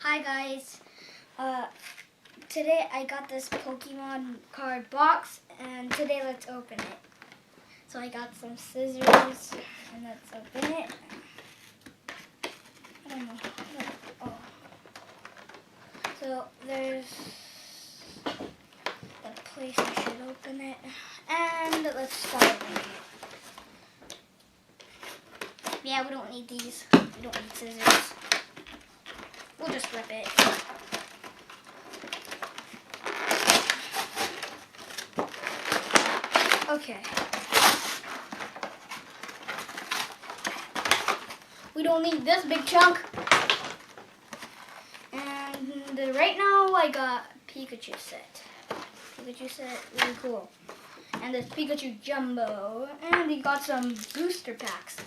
Hi guys, today I got this Pokemon card box and today let's open it. So I got some scissors and let's open it. I don't know. Oh. So there's the place I should open it and let's start opening it. Yeah, we don't need these. We don't need scissors. We'll just rip it. Okay. We don't need this big chunk. And right now I got Pikachu set. Pikachu set, really cool. And this Pikachu Jumbo. And we got some booster packs.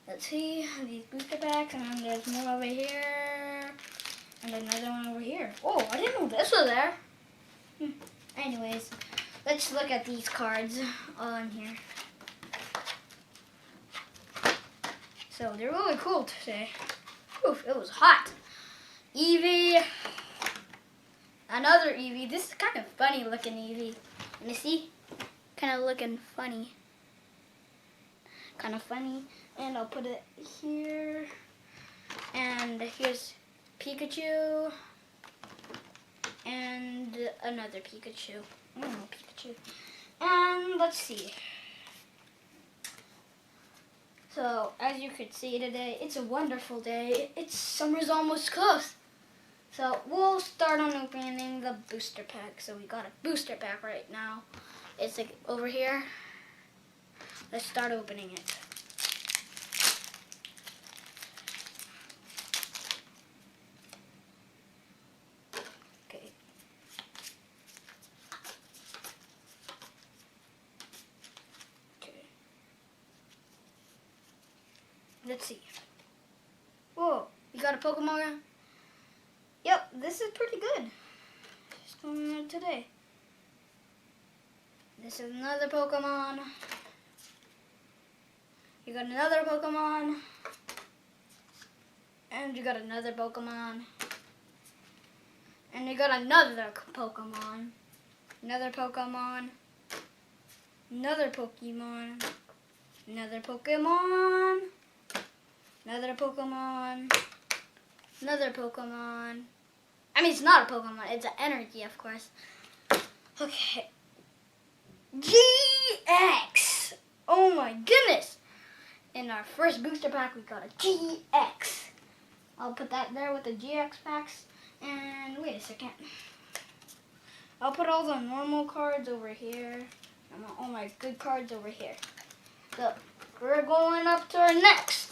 Let's see, these booster packs, and there's more over here, and another one over here. Oh, I didn't know this was there. Anyways, let's look at these cards on here. So they're really cool today. Oof, it was hot. Eevee, another Eevee. This is kind of funny looking Eevee. And you see, kind of looking funny. Kind of funny. And I'll put it here. And here's Pikachu. And another Pikachu. I don't know, Pikachu. And let's see. So, as you could see today, it's a wonderful day. Summer's almost close. So, we'll start on opening the booster pack. So, we got a booster pack right now. It's like over here. Let's start opening it. Let's see. Whoa, you got a Pokemon? Yep, this is pretty good. Just coming out today. This is another Pokemon. You got another Pokemon. And you got another Pokemon. And you got another Pokemon. Another Pokemon. Another Pokemon. Another Pokemon. Another Pokemon. Another Pokemon. I mean, it's not a Pokemon. It's an energy, of course. Okay. GX. Oh my goodness. In our first booster pack, we got a GX. I'll put that there with the GX packs. And wait a second. I'll put all the normal cards over here. And all my good cards over here. So, we're going up to our next.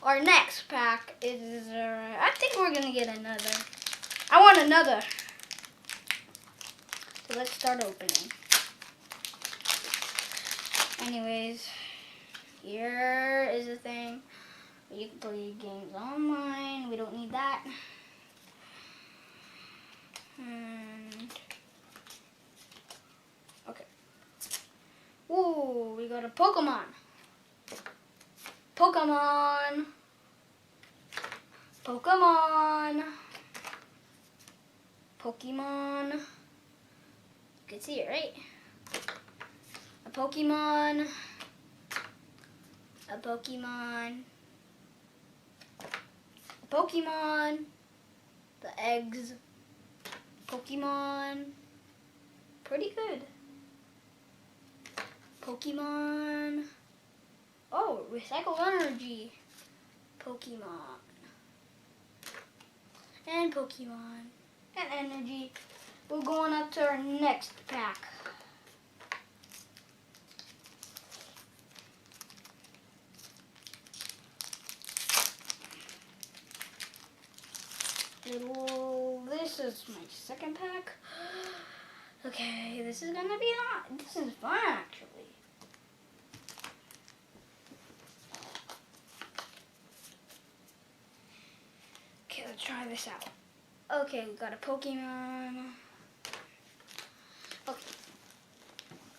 Our next pack is, I think we're going to get another. I want another. So let's start opening. Anyways, here is the thing. You can play games online. We don't need that. And, okay. Ooh, we got a Pokemon. Pokemon. Pokemon. Pokemon. You can see it, right? A Pokemon. A Pokemon. A Pokemon. The eggs. Pokemon. Pretty good. Pokemon. Oh, recycled energy. Pokemon. And Pokemon. And energy. We're going up to our next pack. This is my second pack. Okay, this is gonna be hot. This is fun, actually. Okay, let's try this out. Okay, we got a Pokemon.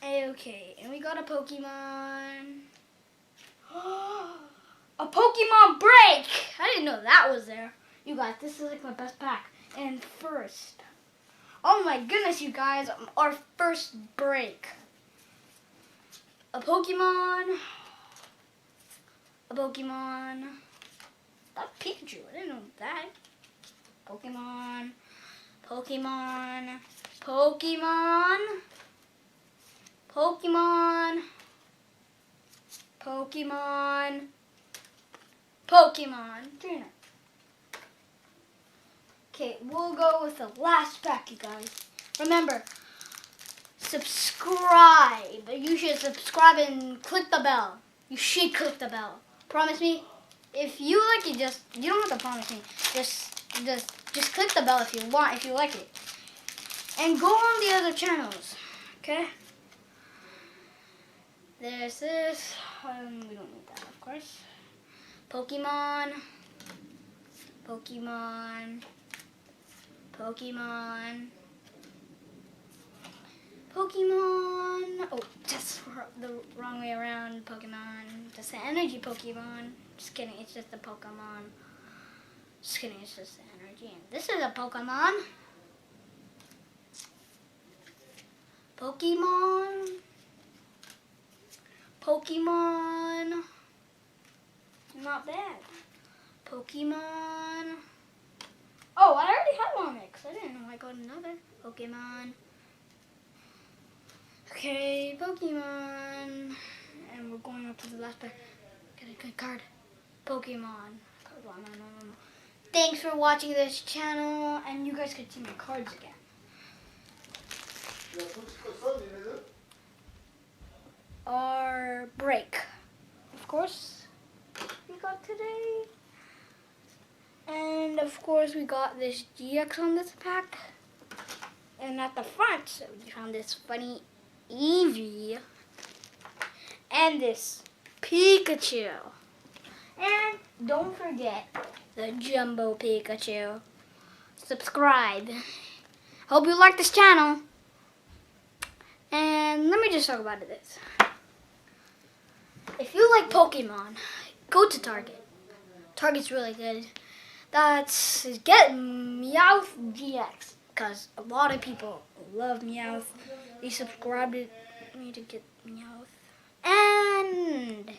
Okay, and we got a Pokemon. A Pokemon break! I didn't know that was there. You guys, this is like my best pack. And first, oh my goodness, you guys, our first break. A Pokemon. That Pikachu, I didn't know that. Pokemon. Pokemon. Trainer. Okay, we'll go with the last pack, you guys. Remember, subscribe. You should subscribe and click the bell. You should click the bell. Promise me. If you like it, you don't have to promise me. Just click the bell if you want, if you like it. And go on the other channels. Okay? There's this. We don't need that, of course. Pokemon. Oh, just the wrong way around. Pokemon. Just the energy Pokemon. Just kidding, it's just a Pokemon. Just kidding, it's just the energy. And this is a Pokemon. Not bad. Pokemon. Oh, I already had one mix. I didn't know I got another Pokemon. Okay, Pokemon. And we're going up to the last pack. Get a good card. Pokemon. No. Thanks for watching this channel, and you guys can see my cards again. Our break, of course, we got today. And of course, we got this GX on this pack. And at the front, we found this funny Eevee. And this Pikachu. And don't forget the Jumbo Pikachu. Subscribe. Hope you like this channel. And let me just talk about this. If you like Pokemon, go to Target. Target's really good. Get Meowth GX. Because a lot of people love Meowth. They subscribed to me to get Meowth. And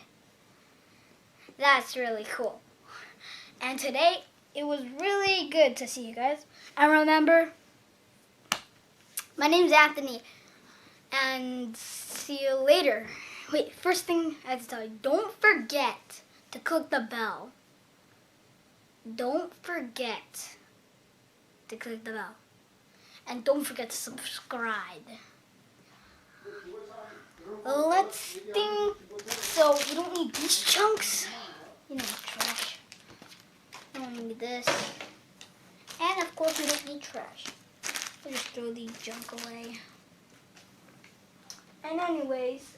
that's really cool. And today, it was really good to see you guys. And remember, my name's Anthony. And see you later. Wait, first thing I have to tell you, don't forget to click the bell. Don't forget to click the bell. And don't forget to subscribe. Let's think. So, we don't need these chunks. You know, trash. We don't need this. And of course, we don't need trash. We'll just throw these junk away. And anyways,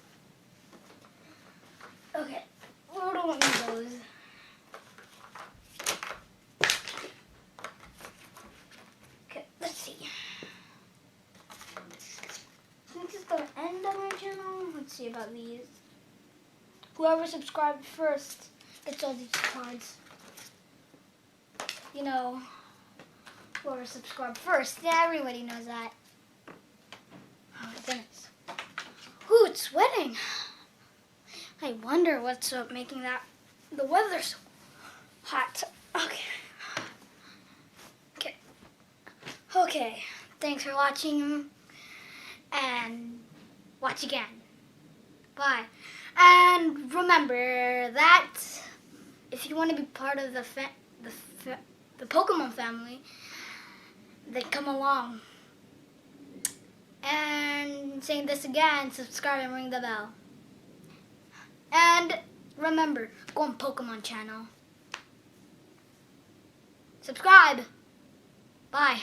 okay, we don't need those. Okay, let's see. Since it's the end of my channel, let's see about these. Whoever subscribed first gets all these cards. You know, whoever subscribed first. Yeah, everybody knows that. Oh my goodness. Ooh, it's sweating. I wonder what's up making that the weather so hot. Okay. Thanks for watching, and watch again. Bye. And remember that if you want to be part of the Pokemon family, then come along. And saying this again, subscribe and ring the bell. And remember, go on Pokemon channel. Subscribe. Bye.